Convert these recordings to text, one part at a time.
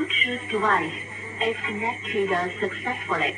Bluetooth device is connected successfully.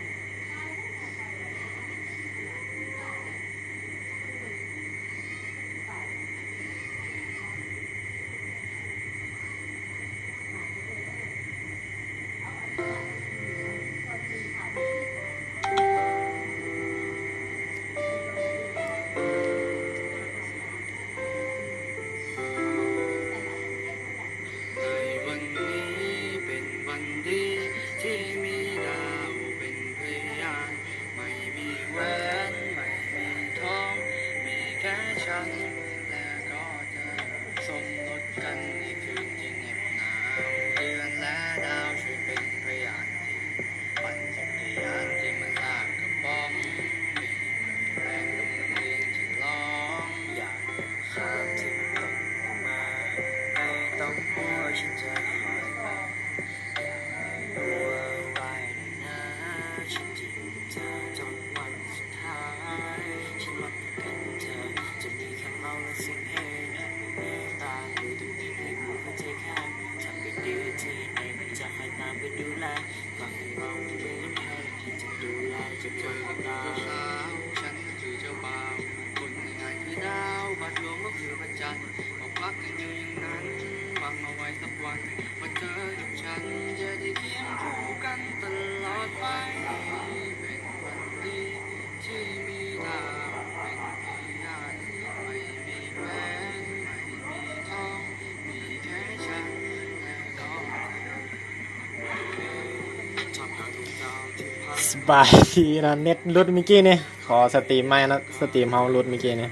สบายดีนะเน็ตรุดเมื่อกี้นี่ขอสตรีมไม่นะสตรีมเฮารุดเมื่อกี้นี่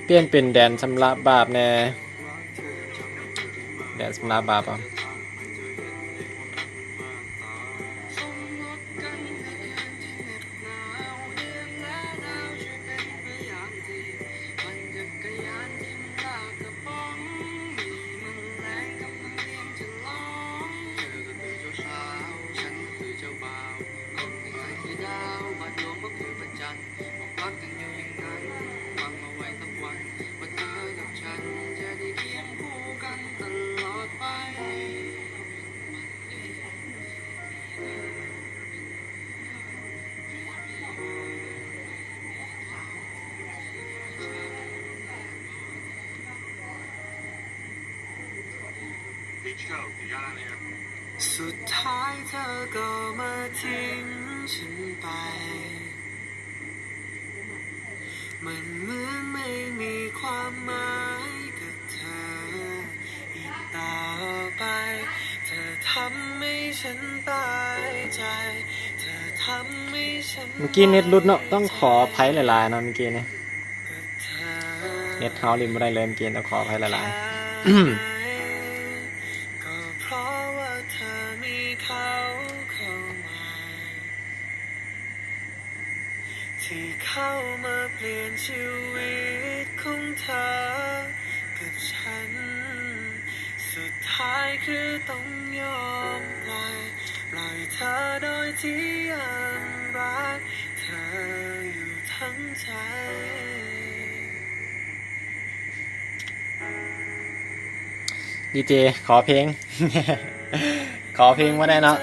เปลี่ยนเป็นแดนชำระบาปแน่แดนชำระบาปอ่ะสุดท้ายเธอก็มาทิ้งฉันไปมันเหมือนไม่มีความหมายกับเธออีกต่อไปเธอทำให้ฉันตายใจเธอทำให้ฉันเมื่อกี้เน็ตรุดเนาะต้องขออภัยหลายๆเนาะเมื่อกี้นี่เน็ตเฮาลิมไม่ได้เลยเมื่อกี้ต้องขออภัยหลายๆที่เข้ามาเปลี่ยนชีวิตของเธอกับฉันสุดท้ายคือต้องยอมปล่อยเธอโดยที่ยังรักเธออยู่ทั้งใจดีเจขอเพลง ขอเพลงมาได้เนาะ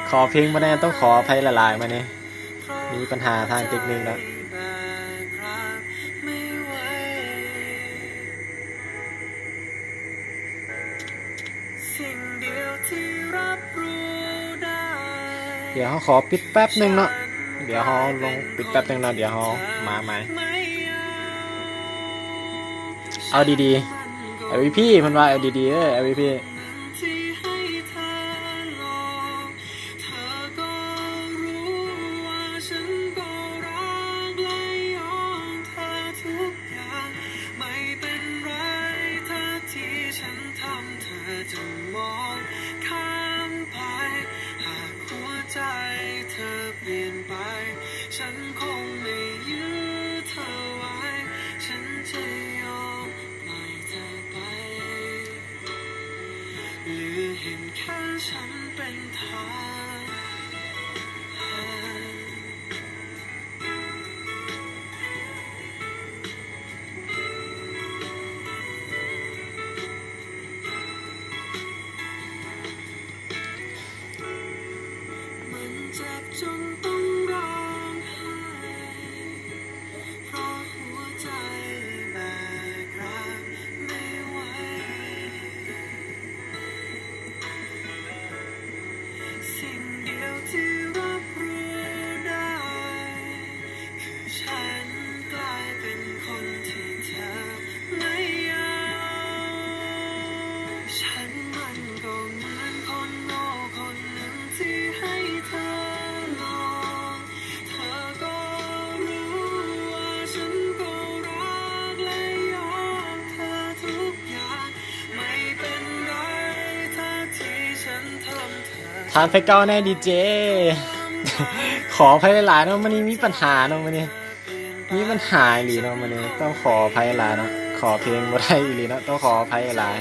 ขอเพลงมาได้ต้องขออภัยหลายๆมาเนี่ยมีปัญหาทางเทคนิคแล้วเดี๋ยวเขาขอปิดแป๊บหนึ่งเนาะเดี๋ยวเขาลงปิดแป๊บหนึ่งเนาะเดี๋ยวเขามาใหม่เอาดีๆเอาพี่มันว่าเอาดีๆเอาพี่จะมองข้ามไปหากหัวใจเธอเปลี่ยนไปฉันคงไม่ยื้อเธอไว้ฉันจะยอมปล่อยเธอไปหรือเห็นแค่ฉันเป็นทาง เจ็บจนต้องร้องไห้เพราะหัวใจแบกรักไม่ไหวสิ่งเดียวที่รับรู้ได้คือฉันกลายเป็นคนที่เธอไม่อยากฉันมันก็เหมือนคนโง่คนหนึ่งที่ให้เธอลองเธอก็รู้ว่าฉันก็รักและยอมเธอทุกอย่างไม่เป็นไรถ้าที่ฉันทำเธอ ทานไฟเก้าแน่ดีเจ ขออภัยหลายเนาะมันนี้มีปัญหาเนาะมันนี้มีปัญหาอีหลีเนาะมันนี้ต้องขออภัยหลายเนาะขอเพลงบ่ได้อีหลีเนาะต้องขออภัยหลาย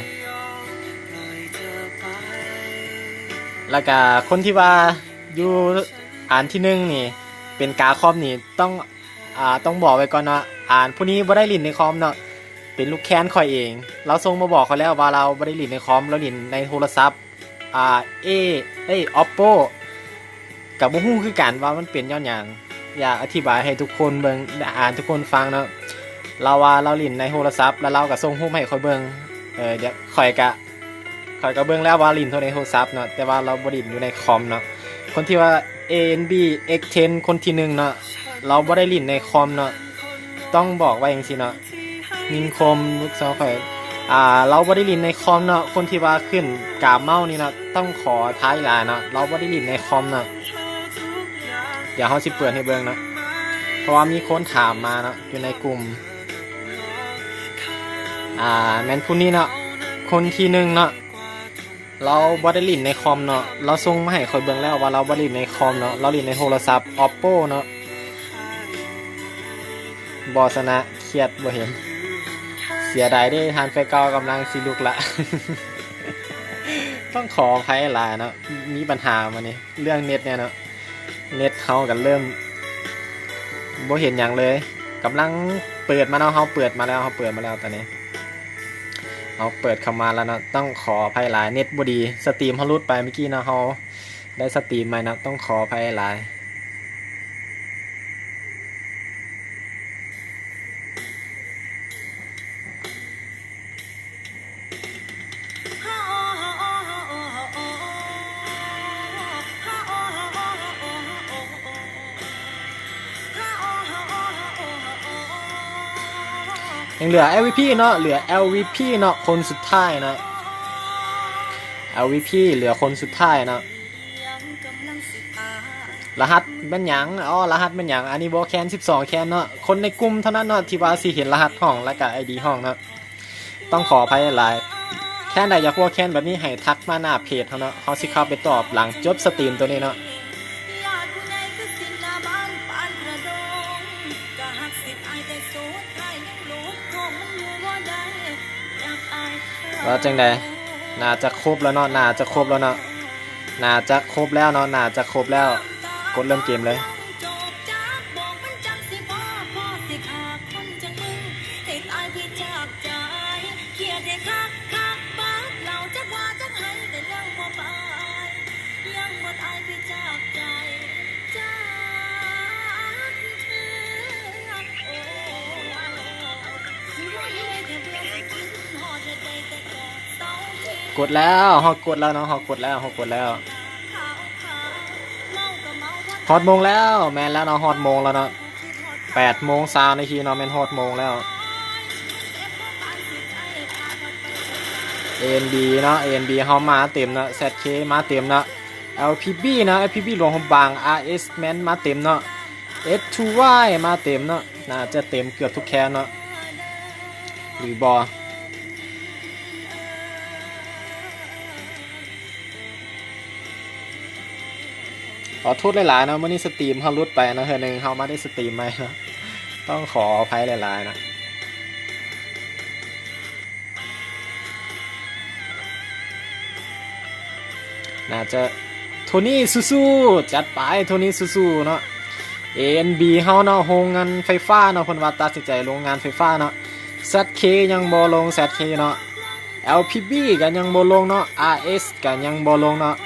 แล้วก็คนที่ว่าอยู่อ่านที่หนึ่งนี่เป็นกาคอมนี่ต้องบอกไว้ก่อนเนาะอ่านผู้นี้บ่ได้ลิ้นในคอมเนาะเป็นลูกแค้นคอยเองเราส่งมาบอกเขาแล้วว่าเราบ่ได้ลิ้นในคอมเราลิ้นในโทรศัพท์Oppo กับบ่ฮู้คือกันว่ามันเป็นย้อนหยังอยากอธิบายให้ทุกคนเบิ่งอ่านทุกคนฟังเนาะเราว่าเราลิ้นในโทรศัพท์แล้วเราก็ส่งรูปให้ค่อยเบิ่งเดี๋ยวค่อยก็เบิ่งแล้วว่าลิ้นในโทรศัพท์เนาะแต่ว่าเราบ่ลิ้นอยู่ในคอมเนาะคนที่ว่า ANB X10 คนที่1เนาะเราบ่ได้ลิ้นในคอมเนาะต้องบอกว่าจังซี่เนาะมินคมลูกสาวข่อยเราบ่ได้ลิ้นในคอมเนาะคนที่ว่าขึ้นกราบเมาส์นี่เนาะต้องขอท้ายหลายเนาะเราบ่ได้ลิ้นในคอมเนาะเดี๋ยวเฮาสิเปิดให้เบิ่งเนาะเพราะว่ามีคนถามมาเนาะอยู่ในกลุ่มแม่นผู้นี้เนาะคนที่1เนาะเราบ่ได้ลิ้นในคอมเนาะเราส่งมาให้ค่อยเบิ่งแล้วว่าเราบ่ได้ลิ้นในคอมเนาะเราลิ้นในโทรศัพท์ Oppo เนาะบ่ซะนะเครียดบ่เห็นเสียดายได้ทานไฟเก่ากำลังสิลุกละ ต้องขออภัยหลายเนาะมีปัญหามานี่เรื่องเน็ตเนี่ยเนาะเน็ตเขากันเริ่มบ่เห็นอย่างเลยกำลังเปิดมาเนาะเขาเปิดมาแล้วตอนนี้เขาเปิดเข้ามาแล้วเนาะต้องขออภัยหลายเน็ตบ่ดีสตรีมเขารุดไปเมื่อกี้เนาะเขาได้สตรีมใหม่เนาะต้องขออภัยหลายยังเหลือ LVP เนาะเหลือ LVP เนาะคนสุดท้ายเนาะ LVP เหลือคนสุดท้ายเนาะรหัสเป็นหยังรหัสเป็นหยังอันนี้บ่แคน12แคนเนาะคนในกลุ่มเท่านั้นเนาะที่ว่าสิเห็นรหัสห้องและก็ ID ห้องเนาะต้องขออภัยหลายแค่ใดอยากว่าแคนแบบนี้ให้ทักมาหน้าเพจเนาะเฮาสิเข้าไปตอบหลังจบสตรีมตัวนี้เนาะว่าจังใดน่าจะครบแล้วเนาะน่าจะครบแล้วเนาะน่าจะครบแล้วเนาะน่าจะครบแล้วกดเริ่มเกมเลยกดแล้วฮอกดแล้วเนาะฮอกดแล้วฮอกดแล้วฮอตโมงแล้วแมนแล้วเนาะฮอตโมงแล้วเนาะ8:20 นาทีเนาะแมนฮอตโมงแล้ว ANB เนาะ ANB เฮามาเต็มเนาะ ZK มาเต็มเนาะ LPB เนาะ LPB หลวงพบาง RS แมนมาเต็มเนาะ S2Y มาเต็มเนาะน่าจะเต็มเกือบทุกแคนเนาะหรือบอขอโทษหลายๆนะเมื่อนี้สตรีมเขาลุดไปนะเธอหนึ่งเขามาได้สตรีมไหมนะต้องขออภัยหลายๆนะน่าจะโทนี่สู้ๆจัดไปโทนี่สู้ๆเนาะ ANB เฮาเนาะโรงงานไฟฟ้าเนาะเพิ่นว่าตัดสินใจโรงงานไฟฟ้าเนาะ ZK ยังบ่ลง ZK เนาะ LPB ก็ยังบ่ลงเนาะ RS ก็ยังบ่ลงเนาะ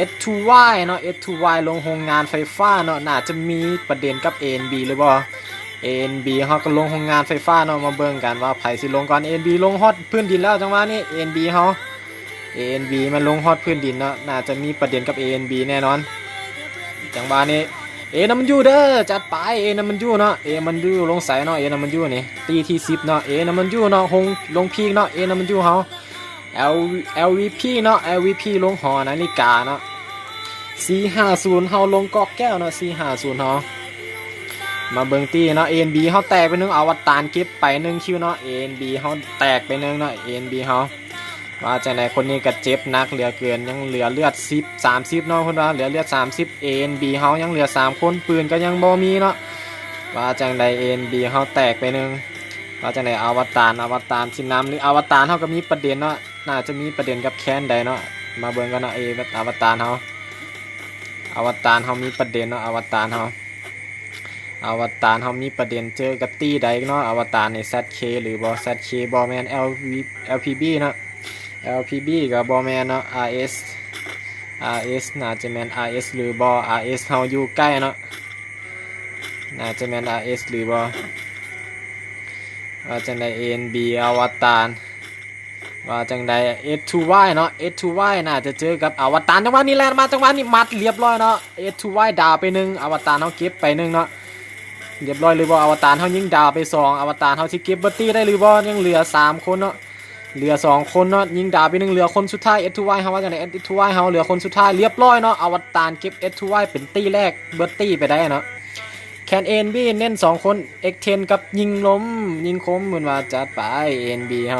S2Y เนาะ S2Y ลงโรงงานไฟฟ้าเนาะน่าจะมีประเด็นกับ ANB หรือบ่ ANB เฮาก็ลงโรงงานไฟฟ้าเนาะมาเบิ่งกันว่าไผสิลงก่อน ANB ลงฮอดพื้นดินแล้วจังหวะนี้ ANB เฮา ANB มันลงฮอดพื้นดินเนาะน่าจะมีประเด็นกับ ANB แน่นอนจังหวะนี้น้ำมันอยู่เด้อจัดไปน้ำมันอยู่เนาะมันอยู่ลงใสเนาะน้ำมันอยู่นี่ตีที่10เนาะน้ำมันอยู่เนาะลงพีกเนาะน้ำมันอยู่เฮา LVP เนาะ LVP ลงหอนาฬิกาเนาะ450เฮาลงกอกแก้วเนาะ450เฮามาเบิ่งตีเนาะ ANB เฮาแตกไปนึงอวตารเก็บไป1คิวเนาะ ANB เฮาแตกไปนึงเนาะ ANB เฮาว่าจังได๋คนนี้ก็เจ็บหนักเหลือเกินยังเหลือเลือด10 30เนาะเพิ่นว่าเหลือเลือด30 ANB เฮายังเหลือ3คนปืนก็ยังบ่มีเนาะว่าจังได๋ ANB เฮาแตกไปนึงว่าจังได๋อวตารสินำหรืออวตารเฮาก็มีประเด็นเนาะน่าจะมีประเด็นกับแคนใดเนาะมาเบิ่งกันเนาะอวตารเฮามีประเด็นเนาะอวตารเฮามีประเด็นเจอกับตี้ใดเนาะอวตารใน ZK หรือบ่ ZK บ่แม่น LPB เนาะ LPB ก็บ่แม่นเนาะ RS น่าจะแม่น RS หรือบ่ RS เฮาอยู่ใกล้เนาะน่าจะแม่น RS หรือบ่ว่าจังได๋ ANB อวตารว่าจังใด S2Y เนาะ S2Y น่าจะเจอกับอวตารจังหวะนี้แลนมาจังหวะนี้มัดเรียบร้อยเนาะ S2Y ดาวไป1อวตารเฮาเก็บไป1เนาะเรียบร้อยหรือบ่อวตารเฮายิงดาวไป2อวตารเฮาสิเก็บบัตตี้ได้หรือบ่ยังเหลือ3คนเนาะเหลือ2คนเนาะยิงดาวไป1เหลือคนสุดท้าย S2Y เฮาว่าจังได๋ S2Y เฮาเหลือคนสุดท้ายเรียบร้อยเนาะอวตารเก็บ S2Y เป็นตี้แรกเบิร์ตี้ไปได้เนาะแคน ANB เน้น2คน X10 กับยิงล้มยิงคมเหมือนว่าจัดไป ANB เฮา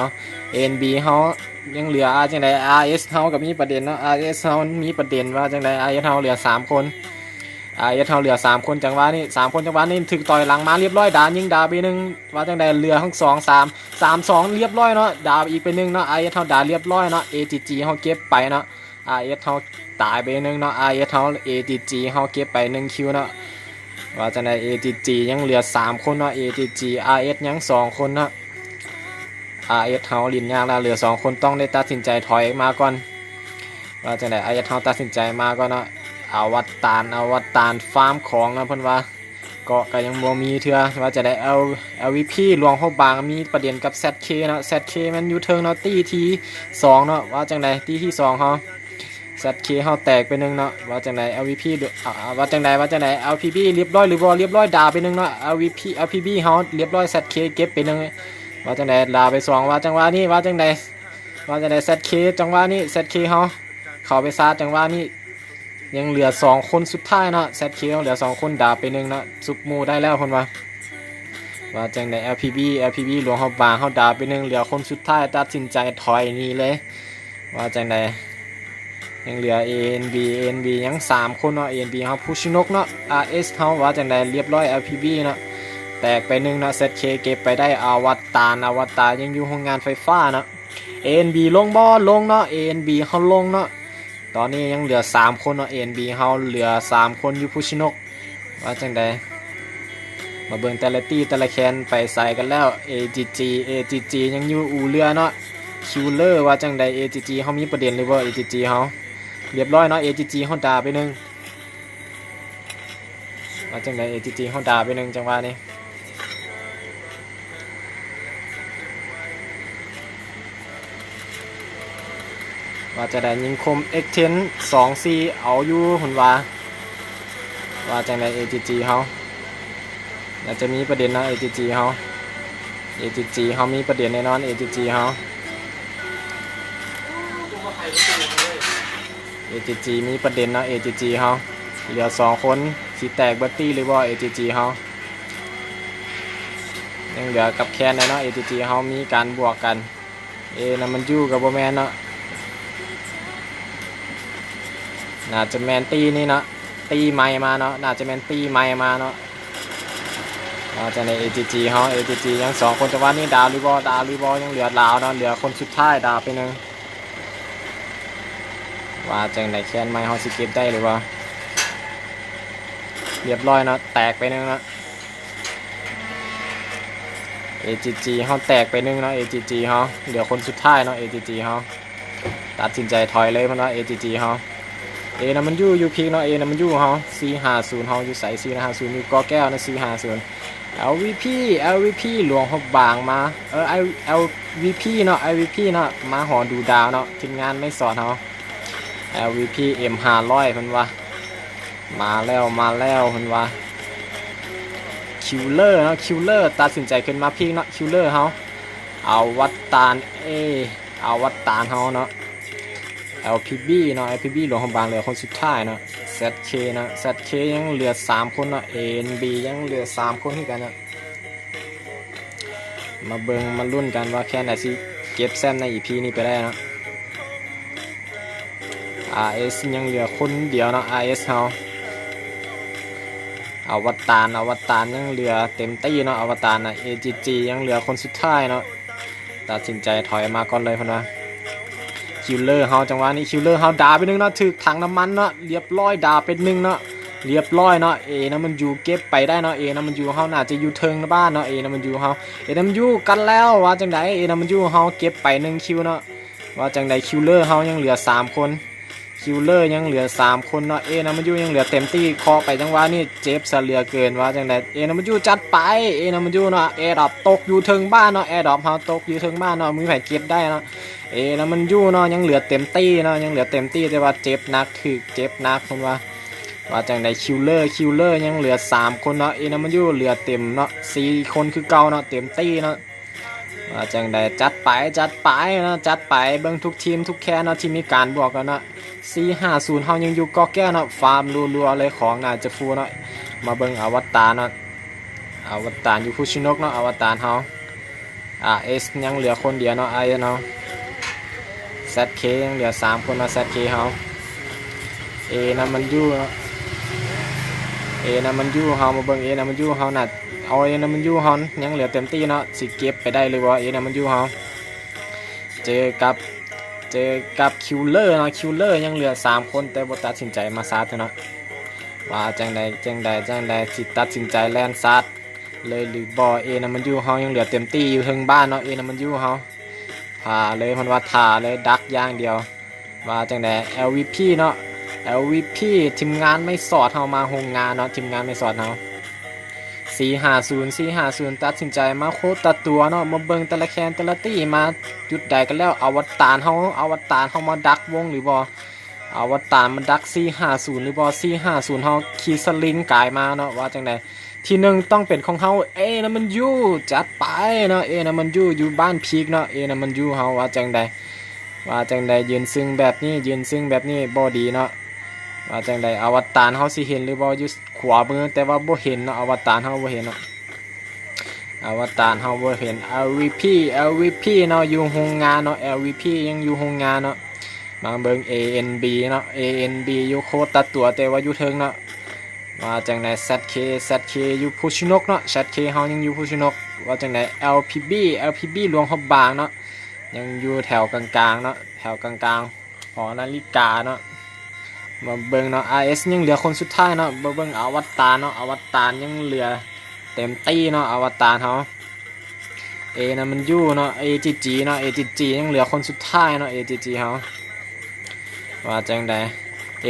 ANB เฮายังเหลือจังได๋ RS เฮาก็มีประเด็นเนาะ RS เฮามีประเด็นว่าจังได๋ RS เฮาเหลือ3คนRS เฮาเหลือ3คนจังหวะนี้3คนจังหวะนี้ถึกต่อยหลังมาเรียบร้อยดายิงดาไป1ว่าจังได๋เหลือทั้ง2 3 2เรียบร้อยเนาะดาอีกไป1เนาะ RS เฮาดาเรียบร้อยเนาะ AGG เฮาเก็บไปเนาะ RS เฮาตายไป1เนาะ RS เฮา AGG เฮาเก็บไป1คิวเนาะว่าจังได๋ AGG ยังเหลือ3คนเนาะ AGG RS ยัง2คนเนาะ RS เฮาลินยากแล้วเหลือ2คนต้องได้ตัดสินใจถอยมาก่อนว่าจังได๋ RS เฮาตัดสินใจมาก่อนเนาะอวตารฟาร์มของนะเพิ่นว่าก็ยังบ่มีเทื่อว่าจะได้LVP หลวงเฮาบางมีประเด็นกับ ZK เนาะ ZK มันอยู่เทิงเนาะตีที่2เนาะว่าจังได๋ตีที่2เฮา ZK เฮาแตกไป1เนาะว่าจังได๋ LVP ว่าจังได๋LPB เรียบร้อยหรือบ่เรียบร้อยดาไป1เนาะ LPB เฮาเรียบร้อย ZK เก็บไป1ว่าจังได๋ดาไป2ว่าจังหวะนี้ว่าจังได๋ZK จังหวะนี้ ZK เฮาเข้าไปซาจังหวะนี้ยังเหลือ2คนสุดท้ายเนาะ ZK เหลือ2คนดาไป1เนาะสุกมูได้แล้วเพิ่นว่าจังได๋ LPB หลวงเฮาบางเฮาดาไป1เหลือคนสุดท้ายตัดสินใจถอยหนีเลยว่าจังได๋ยังเหลือ ANB ยัง3คนเนาะ ANB เฮาผู้ชินกเนาะ RS เฮาว่าจังได๋เรียบร้อย LPB เนาะแตกไป1เนาะ ZK เก็บไปได้อวตารยังอยู่โรงงานไฟฟ้าเนาะ ANB ลงบ่ลงเนาะ ANB เฮาลงเนาะตอนนี้ยังเหลือ3คนเนาะ ANB เฮาเหลือ3คนอยู่ผู้ชินกว่าจังได๋มาเบิ่งแต่ละตี้แต่ละแคนไปใส่กันแล้ว AGG ยังอยู่อู่เรือเนาะคิวเลอร์ว่าจังได๋ AGG เฮามีประเด็นหรือบ่ AGG เฮาเรียบร้อยเนาะ AGG เฮาด่าไป1ว่าจังได๋ AGG เฮาด่าไป1จังหวะนี้ว่าจะได้ยิงคม X10 2C เอาอยู่หุ่นว่าจังได๋ AGG เฮาน่าจะมีประเด็นเนาะ AGG เฮามีประเด็นแน่นอน AGG เฮา AGG มีประเด็นเนาะ AGG เฮาเหลือ2คนสิแตกบัตตี้หรือบ่ AGG เฮายังเหลือกับแคนเนาะ AGG เฮามีการบวกกันนั่นมันอยู่กับบ่แม่นเนาะน่าจะแมนตีนี่เนาะตีใหม่มาเนาะน่าจะแมนตีใหม่มาเนาะจะใน AGG เฮา AGG ยัง2คนแต่ว่านี่ดาวหรือบ่ยังเหลือดาวเนาะเหลือคนสุดท้ายดาวไป1ว่าจังได๋แคนใหม่เฮาสิเก็บได้หรือบ่เรียบร้อยเนาะแตกไป1เนาะ AGG เฮาแตกไป1เนาะ AGG เฮาเหลือคนสุดท้ายเนาะ AGG เฮาตัดสินใจถอยเลยเพิ่นว่า AGG เฮา นะมันอยู่พีกเนาะนะมันอยู่เฮา450เฮาอยู่ใส่450อยู่กอแก้วนะ450 LVP หลวงพระบางมาLVP เนาะ LVP เนาะมาหอดูดาวเนาะทีมงานไม่สอนเฮา LVP M500 เพิ่นว่ามาแล้วเพิ่นว่าคิวเลอร์เนาะคิวเลอร์ตัดสินใจขึ้นมาพีกเนาะคิวเลอร์เฮาเอาวัดตาลเอาวัดตาลเฮาเนาะ LPB เนาะ LPB หลวงพระบางเหลือคนสุดท้ายเนาะ ZK เนาะ ZK ยังเหลือ3คนเนาะ ANB ยังเหลือ3คนคือกันเนาะมาเบิ่งมาลุ้นกันว่าแค่ไหนสิเก็บแซมใน EP นี้ไปได้เนาะ RS ยังเหลือคนเดียวเนาะ RS เฮาอวตารยังเหลือเต็มตี้เนาะอวตารนะ AGG ยังเหลือคนสุดท้ายเนาะตัดสินใจถอยมาก่อนเลยพุ่นว่าคิวเลอร์เฮาจังหวะนี้คิวเลอร์เฮาด่าไปนึงเนาะถึกถังน้ำมันเนาะเรียบร้อยด่าไปนึงเนาะเรียบร้อยเนาะนะมันอยู่เก็บไปได้เนาะนะมันอยู่เฮาน่าจะอยู่เทิงบ้านเนาะนะมันอยู่เฮานะมันอยู่กันแล้วว่าจังไดนะมันอยู่เฮาเก็บไป1คิวเนาะว่าจังไดคิวเลอร์เฮายังเหลือ3คนคิวเลอร์ยังเหลือ3คนเนาะนะมันอยู่ยังเหลือเต็มที่เคาะไปจังหวะนี้เจ็บซะเหลือเกินว่าจังไดนะมันอยู่จัดไปนะมันอยู่เนาะดรอปตกอยู่เทิงบ้านเนาะดรอปเฮาตกอยู่เทิงบ้านเนาะมือไผเก็บได้เนาะนะมันอยู่เนาะยังเหลือเต็มตี้เนาะยังเหลือเต็มตี้แต่ว่าเจ็บหนักถึกเจ็บหนักคนว่าจังไดคิวเลอร์ยังเหลือ3คนเนาะนะมันอยู่เหลือเต็มเนาะ4คนคือเก่าเนาะเต็มตี้เนาะว่าจังไดจัดไปเนาะจัดไปเบิ่งทุกทีมทุกแค่เนาะที่มีการบวกกันเนาะ450เฮายังอยู่กอแก้วเนาะฟาร์มรัวๆเลยของน่าจะฟูเนาะมาเบิ่งอวตารเนาะอวตารอยู่ฟูชินกเนาะอวตารเฮาS ยังเหลือคนเดียวเนาะเนาะ ZK ยังเหลือ3คนเนาะ ZK เฮานะมันอยู่นะมันอยู่เฮามาเบิ่งนะมันอยู่เฮาน่ะเอานะมันอยู่เฮายังเหลือเต็มที่เนาะสิเก็บไปได้เลยบ่นะมันอยู่เฮาเจอกับคิวเลอร์เนาะคิวเลอร์ยังเหลือ3คนแต่บ่ตัดสินใจมาซัดเนาะว่าจังใดสิตัดสินใจแล่นซัดเลยหรือบ่นะมันอยู่เฮายังเหลือเต็มที่อยู่ถึงบ้านเนาะนะมันอยู่เฮาผ่าเลยมันว่าถ่าเลยดักอย่างเดียวว่าจังใด LVP เนาะ LVP ทีมงานไม่สอดเฮามาโรงงานเนาะทีมงานไม่สอดเฮา450ตัดสินใจมาโคตรตัวเนาะมาเบิ่งแต่ละแคนแต่ละตี้มาจุดใดกันแล้วอวตารเฮามาดักวงหรือบ่อวตารมันดัก450หรือบ่450เฮาขี่สลิงกายมาเนาะว่าจังไดที่1ต้องเป็นของเฮานะมันอยู่จัดไปเนาะนะมันอยู่บ้านพีกเนาะนะมันอยู่เฮาว่าจังไดยืนซึ่งแบบนี้บ่ดีเนาะว่าจังไดอวตารเฮาสิเห็นหรือบ่อยู่ขวามือแต่ว่าบ่เห็นเนาะอวตารเฮาบ่เห็นเนาะอวตารเฮาบ่เห็น LVP เนาะอยู่โรงงานเนาะ LVP ยังอยู่โรงงานเนาะมาเบิ่ง ANB เนาะ ANB อยู่โคตรตัวแต่ว่าอยู่เทิงเนาะว่าจังได ZK อยู่พูชินกเนาะ ZK เฮายังอยู่พูชินกว่าจังได LPB หลวงพระบางเนาะยังอยู่แถวกลางๆเนาะแถวกลางๆหอนาฬิกาเนาะมาเบิ่งเนาะ RS ยังเหลือคนสุดท้ายเนาะเบิ่งอวตารเนาะอวตารยังเหลือเต็มตี้เนาะอวตารเฮานะมันอยู่เนาะ AGG เนาะ AGG ยังเหลือคนสุดท้ายเนาะ AGG เฮาว่าจังได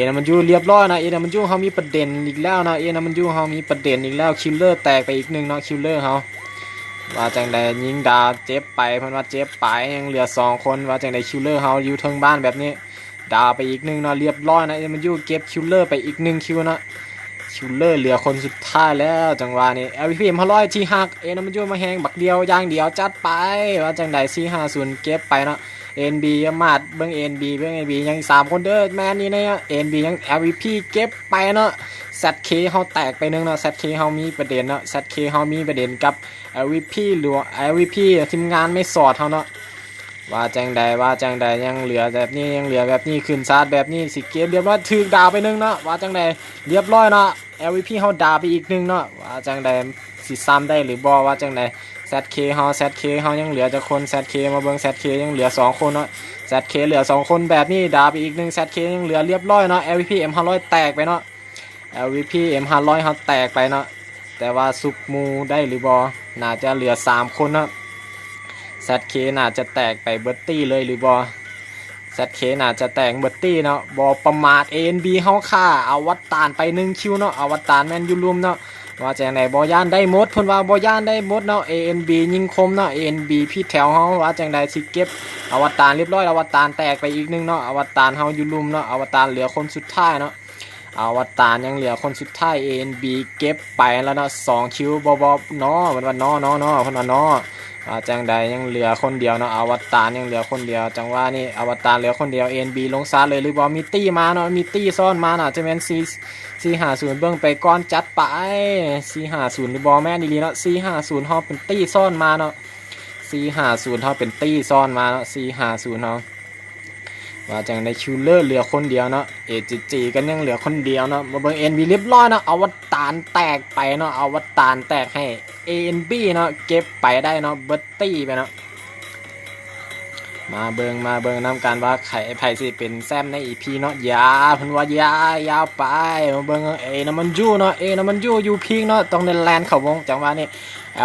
นะมันอยู่เรียบร้อยนะนะมันอยู่เฮามีประเด็นอีกแล้วนะนะมันอยู่เฮามีประเด็นอีกแล้วคิลเลอร์แตกไปอีกนึงเนาะคิลเลอร์เฮาว่าจังไดยิงดาวเจ็บไปเพิ่นว่าเจ็บไปยังเหลือ2คนว่าจังไดคิลเลอร์เฮาอยู่เทิงบ้านแบบนี้ดาวไปอีกนึงเนาะเรียบร้อยนะมันอยู่เก็บคิลเลอร์ไปอีก1คิวเนาะคิลเลอร์เหลือคนสุดท้ายแล้วจังหวะนี้ LVP 100ที่หักนะมันอยู่มาแฮงบักเดียวอย่างเดียวจัดไปว่าจังได450เก็บไปเนาะ NB มาดเบิ่ง NB ยัง3คนเด้อแม่นนี่เนี่ย NB ยัง LVP เก็บไปเนาะ ZK เฮาแตกไปนึงเนาะ ZK เฮามีประเด็นเนาะ ZK เฮามีประเด็นกับ LVP หรือ LVP ทีมงานไม่สอดเฮาเนาะว่าจังใดยังเหลือแบบนี้ขึ้นซาดแบบนี้สิเกมเรียบร้อยถึกดาวไปนึงเนาะว่าจังใดเรียบร้อยเนาะ LVP เฮาดาวไปอีกนึงเนาะว่าจังใดสิซ้ำได้หรือบ่ว่าจังใดZK เฮายังเหลือจักคน ZK มาเบิ่ง ZK ยังเหลือ2คนเนาะ ZK เหลือ2คนแบบนี้ดาวไปอีกนึง ZK ยังเหลือเรียบร้อยเนาะ LVP M500 แตกไปเนาะ LVP M500 เฮาแตกไปเนาะแต่ว่าซุปมูได้หรือบ่น่าจะเหลือ3คนเนาะZK น่าจะแตกไปเบิร์ตี้เลยหรือบ่ ZK น่าจะแตกเบิดตี้เนาะบ่ประมาท ANB เฮาค่าอวตารไป1คิวเนาะอวตารแม่นอยู่รุมเนาะว่าจังได๋บ่ย่านได้หมดเพิ่นว่าบ่ย่านได้หมดเนาะ ANB ยิงคมเนาะ ANB พี่แถวเฮาว่าจังได๋สิเก็บอวตารเรียบร้อยอวตารแตกไปอีกนึงเนาะอวตารเฮาอยู่รุมเนาะอวตารเหลือคนสุดท้ายเนาะอวตารยังเหลือคนสุดท้าย ANB เก็บไปแล้วเนาะ2คิวบ่เนาะเพิ่นว่าเนาะเพิ่นว่าเนาะจังใดยังเหลือคนเดียวเนาะอวตารยังเหลือคนเดียวจังว่านี่อวตารเหลือคนเดียว NB ลงซาเลยหรือบ่มีตี้มาเนาะมีตี้ซ่อนมาเนาะจะแม่น450เบิ่งไปก่อนจัดไป450หรือบ่แม่นอีหลีเนาะ450เฮาเป็นตี้ซ่อนมาเนาะ450เฮาเป็นตี้ซ่อนมาเนาะ450เฮาว่าจังได้คิวเลอร์เหลือคนเดียวเนาะ AGG กันยังเหลือคนเดียวเนาะมาเบิ่ง NB เรียบร้อยเนาะอวตารแตกไปเนาะอวตารแตกให้ ANB เนาะเก็บไปได้เนาะเบิดตี้ไปเนาะมาเบิ่งนำกันว่าไผสิเป็นแซมใน EP เนาะยาเพิ่นว่ายาวไปมาเบิ่งน้ำมันยูเนาะน้ำมันยูอยู่พีคเนาะต้องได้แลนเข้าวงจังว่านี่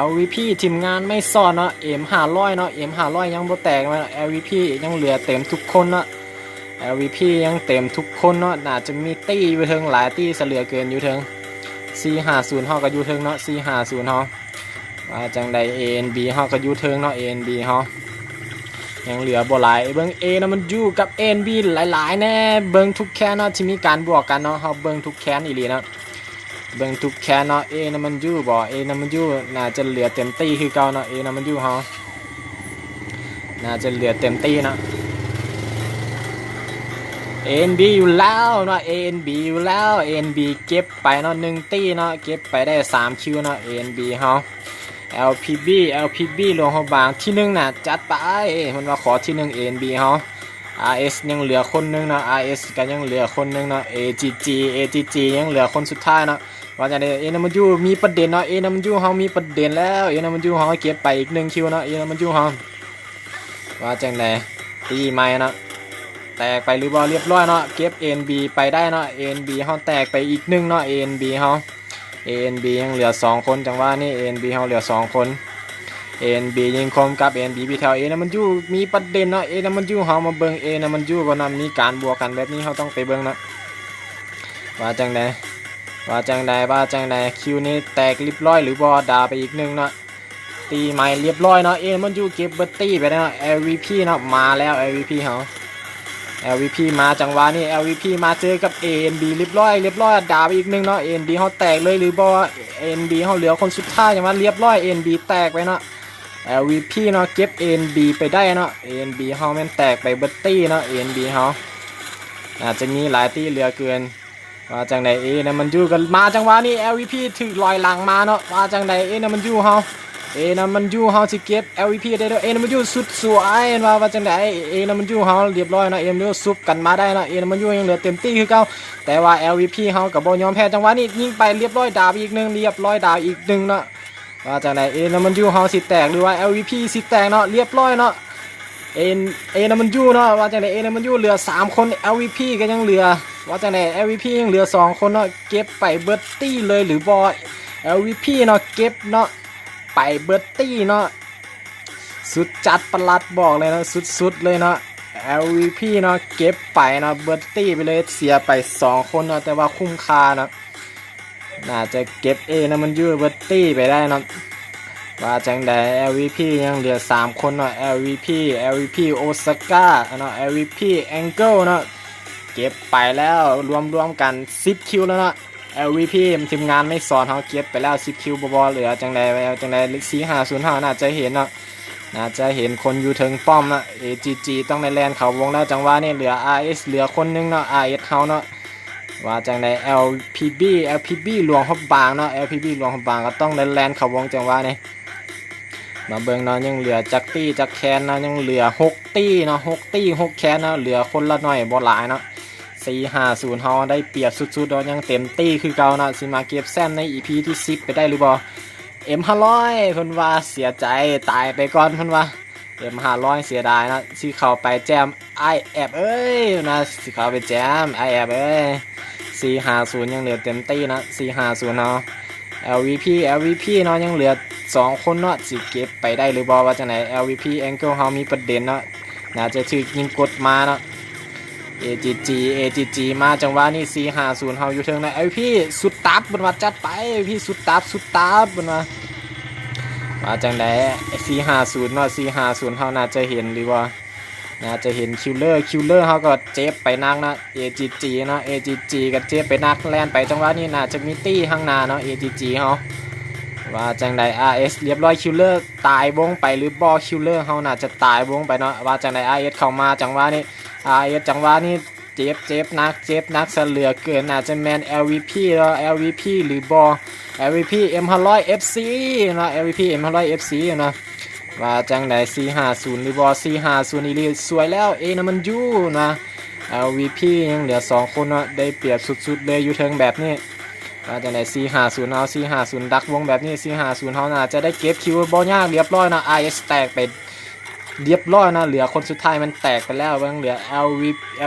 LVP ทีมงานไม่ซ่อนเนาะ M500 เนาะ M500 ยังบ่แตกมา LVP ยังเหลือเต็มทุกคนเนาะLVP ยังเต็มทุกคนเนาะน่าจะมีตี้อยู่ถึงหลายตี้เสลือเกินอยู่ถึง450เฮาก็อยู่ถึงเนาะ450เฮาว่าจังใด ANB เฮาก็อยู่ถึงเนาะ ANB เฮายังเหลือบ่หลายเบิ่ง A นะมันอยู่กับ ANB หลายๆแน่เบิ่งทุกแคนเนาะที่มีการบวกกันเนาะเฮาเบิ่งทุกแคนอีหลีเนาะเบิ่งทุกแคนเนาะ A นะมันอยู่บ่ A นะมันอยู่น่าจะเหลือเต็มตี้คือเก่าเนาะ A นะมันอยู่เฮาน่าจะเหลือเต็มตี้เนาะANB อยู่แล้วเนาะ ANB อยู่แล้ว ANB เก็บไปเนาะ1ตี้เนาะเก็บไปได้3คิวเนาะ ANB เฮา LPB ลงเฮาบางที่1น่ะจัดไปมันว่าขอที่1 ANB เฮา RS ยังเหลือคนนึงเนาะ RS ก็ยังเหลือคนนึงเนาะ AGG ยังเหลือคนสุดท้ายเนาะว่าจังได๋น้ำมันยูมีประเด็นเนาะน้ำมันยูเฮามีประเด็นแล้วน้ำมันยูเฮาเก็บไปอีก1คิวเนาะน้ำมันยูเฮาว่าจังได๋ตีใหม่เนาะแตกไปหรือบ่เรียบร้อยเนาะเก็บ ANB ไปได้เนาะ ANB เฮาแตกไปอีก1เนาะ ANB เฮา ANB ยังเหลือ2คนจังว่านี่ ANB เฮาเหลือ2คน ANB ยิงคมกับ ANB พี่แถว A นะมันอยู่มีประเด็นเนาะ A นะมันอยู่เฮามาเบิ่ง A นะมันอยู่บ่นำมีการบวกกันแบบนี้เฮาต้องไปเบิ่งเนาะว่าจังไดคิวนี้แตกเรียบร้อยหรือบ่ดาไปอีก1เนาะตีใหม่เรียบร้อยเนาะ A มันอยู่เก็บเบิดตี้ไปได้เนาะ LVP เนาะมาแล้ว LVP เฮาLVP มาจังหวะนี้ LVP มาเจอกับ ANB เรียบร้อยด่าไปอีกนึงเนาะ ANB เฮาแตกเลยหรือบ่ ANB เฮาเหลือคนสุดท้ายจังหวะเรียบร้อย ANB แตกไปเนาะ LVP เนาะเก็บ ANB ไปได้เนาะ ANB เฮาแม่นแตกไปเบิดตี้เนาะ ANB เฮาอาจจะมีหลายตี้เหลือเกินว่าจังได๋นะมันอยู่กันมาจังหวะนี้ LVP ถึกลอยหลังมาเนาะว่าจังได๋นะมันอยู่เฮานะมันอยู่เฮาสิเก็บ LVP ได้เด้อนะมันอยู่สุดสวยว่าจังได๋นะมันอยู่เฮาเรียบร้อยเนาะมันอยู่ซุบกันมาได้เนาะนะมันอยู่ยังเหลือเต็มตี้คือเก่าแต่ว่า LVP เฮาก็บ่ยอมแพ้จังหวะนี้ยิงไปเรียบร้อยดาวอีกนึงเรียบร้อยดาวอีกนึงเนาะว่าจังได๋นะมันอยู่เฮาสิแตกหรือว่า LVP สิแตกเนาะเรียบร้อยเนาะนะมันอยู่เนาะว่าจังได๋นะมันอยู่เหลือ3คน LVP ก็ยังเหลือว่าจังได๋ LVP ยังเหลือ2คนเนาะเก็บไปเบิดตี้เลยหรือบ่ LVP เนาะเก็บเนาะไปเบิร์ตี้เนาะสุดจัดประหลัดบอกเลยเนาะสุดเลยเนาะ LVP เนาะเก็บไปเนาะเบิร์ตี้ไปเลยเสียไป2คนเนาะแต่ว่าคุ้มค่าเนาะน่าจะเก็บนะมันยูเบิร์ตี้ไปได้เนาะว่าจังใด LVP ยังเหลือ3คนเนาะ LVP โอซาก้าเนาะ LVP Angle เนาะเก็บไปแล้วรวมกัน10คิวแล้วเนาะLVP ทีมงานไม่สอนเฮาเก็บไปแล้ว10คิวบ่เหลือจังได๋4505น่าจะเห็นเนาะน่าจะเห็นคนอยู่ถึงป้อมเนาะ AGG ต้องได้แล่นเข้าวงแล้วจังหวะนี้เหลือ RS เหลือคนนึงเนาะ RS เฮาเนาะว่าจังได๋ LPB หลวงฮอบบางเนาะ LPB หลวงฮอบบางก็ต้องได้แล่นเข้าวงจังหวะนี้มาเบิ่งเนาะยังเหลือจักตี้จักแคนเนาะยังเหลือ6ตี้เนาะ6ตี้6แคนเนาะเหลือคนละหน่อยบ่หลายเนาะ450เฮาได้เปรียบสุดๆเนาะยังเต็มตี้คือเก่าเนาะสิมาเก็บแซมใน EP ที่10ไปได้หรือบ่ M500 เพิ่นว่าเสียใจตายไปก่อนเพิ่นว่า M500 เสียดายนะสิเข้าไปแจม I แอบเอ้ยนะสิเข้าไปแจม I แอบเอ้ย450ยังเหลือเต็มตี้นะ450เนาะ LVP เนาะยังเหลือ2คนเนาะสิเก็บไปได้หรือบ่ว่าจังได๋ LVP Angle เฮามีประเด็นเนาะ น่าจะถือยิงกดมาเนาะ AGG มาจังหวะนี้450เฮาอยู่เทิงนะพี่สุดตับบนว่าจัดไปพี่สุดตับบนว่าจังได450เนาะ450เฮาน่าจะเห็นหรือว่าน่าจะเห็นคิวเลอร์เฮาก็เจ็บไปนักนะ AGG เนาะ AGG ก็เจ็บไปนักแล่นไปจังหวะนี้น่าจะมีตี้ข้างหน้าเนาะ AGG เฮาว่าจังได RS เรียบร้อยคิวเลอร์ตายวงไปหรือบ่คิวเลอร์เฮาน่าจะตายวงไปเนาะว่าจังได RS เข้ามาจังหวะนี้RS จังหวะนี้เจ็บนักเสเหลือเกินน่าจะแมน LVP เนาะ LVP หรือบอ LVP M500 FC เนาะ LVP M500 FC เนาะว่าจังได450หรือบอ450นี่สวยแล้วนะมันอยู่นะ LVP ยังเหลือ2คนเนาะได้เปรียบสุดๆเลยอยู่เทิงแบบนี้ว่าจังได450เอา450ดักวงแบบนี้450เฮาน่าจะได้เก็บคิวบ่ยากเรียบร้อยนะ RS แตกไปเรียบร้อยนะเหลือคนสุดท้ายมันแตกไปแล้วยังเหลือ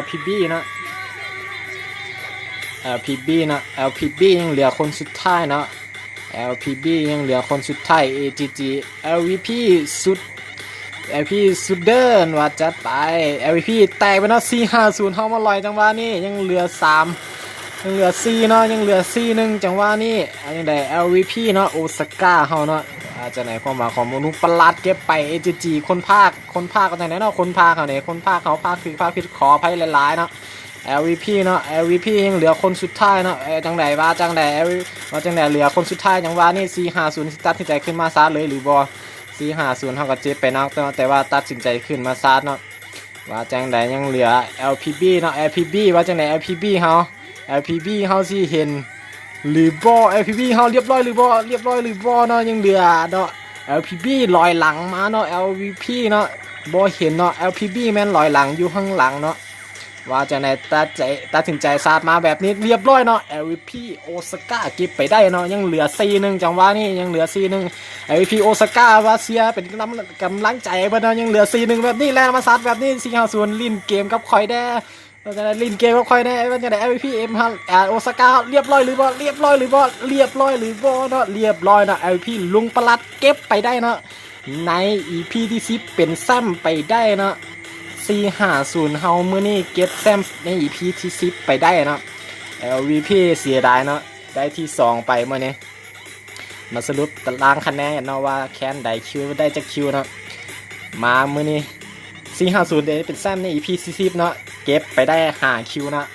LPB นะ LPB ยังเหลือคนสุดท้ายเนาะ LPB ยังเหลือคนสุดท้าย AGG LVP สุด LP สุดเดินว่าจัดไป LVP แตกไปเนาะ450เฮามาลอยจังหวะนี้ยังเหลือ3ยังเหลือ4เนาะยังเหลือ4นึงจังหวะนี้ยังได้ LVP เนาะโอซาก้าเฮาเนาะอาจจะไหนความหมายของมนุษย์ประหลาดเก็บไป AGG คนภาคก็ไหนเนาะคนภาคเขาเนี่ยคนภาคเขาภาคผิดขออภัยหลายๆเนาะ LVP เนาะ LVP ยังเหลือคนสุดท้ายเนาะจังไดว่าจังไดเหลือคนสุดท้ายจังว่านี่450ตัดสินใจขึ้นมาซาเลยหรือบอ450เฮาก็เจ็บไปนักแต่ว่าตัดสินใจขึ้นมาซาเนาะว่าจังไดยังเหลือ LPB เนาะ LPB ว่าจังได LPB เฮาสิเห็นหรือบอ LPB เฮาเรียบร้อยหรือบอเนาะยังเหลือเนาะ LPB ลอยหลังมาเนาะ LVP เนาะบ่เห็นเนาะ LPB แม่นลอยหลังอยู่ข้างหลังเนาะว่าจังไดตัดสินใจซาดมาแบบนี้เรียบร้อยเนาะ LVP โอซาก้าเก็บไปได้เนาะยังเหลือ4นึงจังหวะนี้ยังเหลือ4นึง LVP โอซาก้าว่าเสียเป็นกำลังใจบ่เนาะยังเหลือ4นึงแบบนี้แลมาซัดแบบนี้450ลิ้นเกมกับคอยแดว่าจังไดลิ้นเกมกับคอยแดว่าจังได LVP M5 โอซาก้าเรียบร้อยหรือบ่เนาะเรียบร้อยเนาะ LVP ลุงประหลัดเก็บไปได้เนาะใน EP ที่10เป็นแซมไปได้เนาะ450เฮามื้อนี้เก็บแซมใน EP ที่10ไปได้เนาะ LVP เสียดายเนาะได้ที่2ไปมื้อนี้มาสรุปตารางคะแนนเนาะว่าแคนใดคิวได้จักคิวเนาะมามื้อนี้450ได้เป็นแซมใน EP ที่10เนาะเก็บไปได้5คิวเนาะ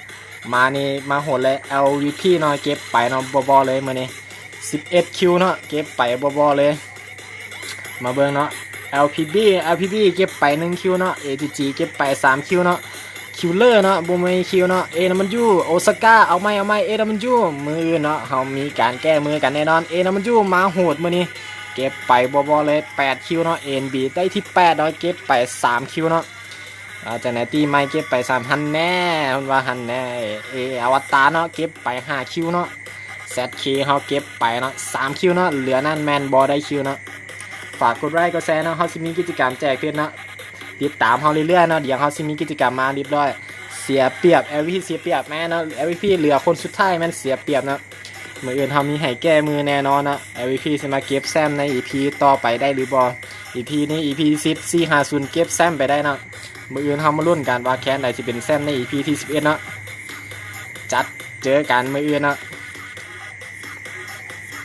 มานี่มาโหดเลย LVP เนาะเก็บไปเนาะบ่ๆเลยมื้อนี้11คิวเนาะเก็บไปบ่ๆเลยมาเบิ่งเนาะLPB เก็บไป1คิวเนาะ AGG เก็บไป3คิวเนาะคิวเลอร์เนาะบ่มีคิวเนาะนะมันอยู่โอซาก้าเอาไหมนะมันอยู่มือเนาะเฮามีการแก้มือกันแน่นอนนะมันอยู่มาโหดมื้อนี้เก็บไปบ่เลย8คิวเนาะ NB ได้ที่8เนาะเก็บไป3คิวเนาะจากไหนตีไม้เก็บไป3หันแน่มันว่าหันแน่อวตารเนาะเก็บไป5คิวเนาะ ZK เฮาเก็บไปเนาะ3คิวเนาะเหลือนั่นแมนบ่ได้คิวเนาะฝากกดไลค์กดแชร์นะเขาสิมีกิจกรรมแจกเพชรนะติดตามเขาเรื่อยๆนะเดี๋ยวเขาสิมีกิจกรรมมาเรียบร้อยเสียเปรียบ LVP เสียเปรียบแม่นะ LVP เหลือคนสุดท้ายมันเสียเปรียบนะเมื่ออื่นเขามีให้แก้มือแน่นอนนะ LVP จะมาเก็บแซมใน EP ต่อไปได้หรือบอ EP นี้ EP 10 450เก็บแซมไปได้นะเมื่ออื่นเขามาลุ้นกันว่าแคนไหนจะเป็นแซมใน EP ที่11นะจัดเจอกันเมื่ออื่นนะ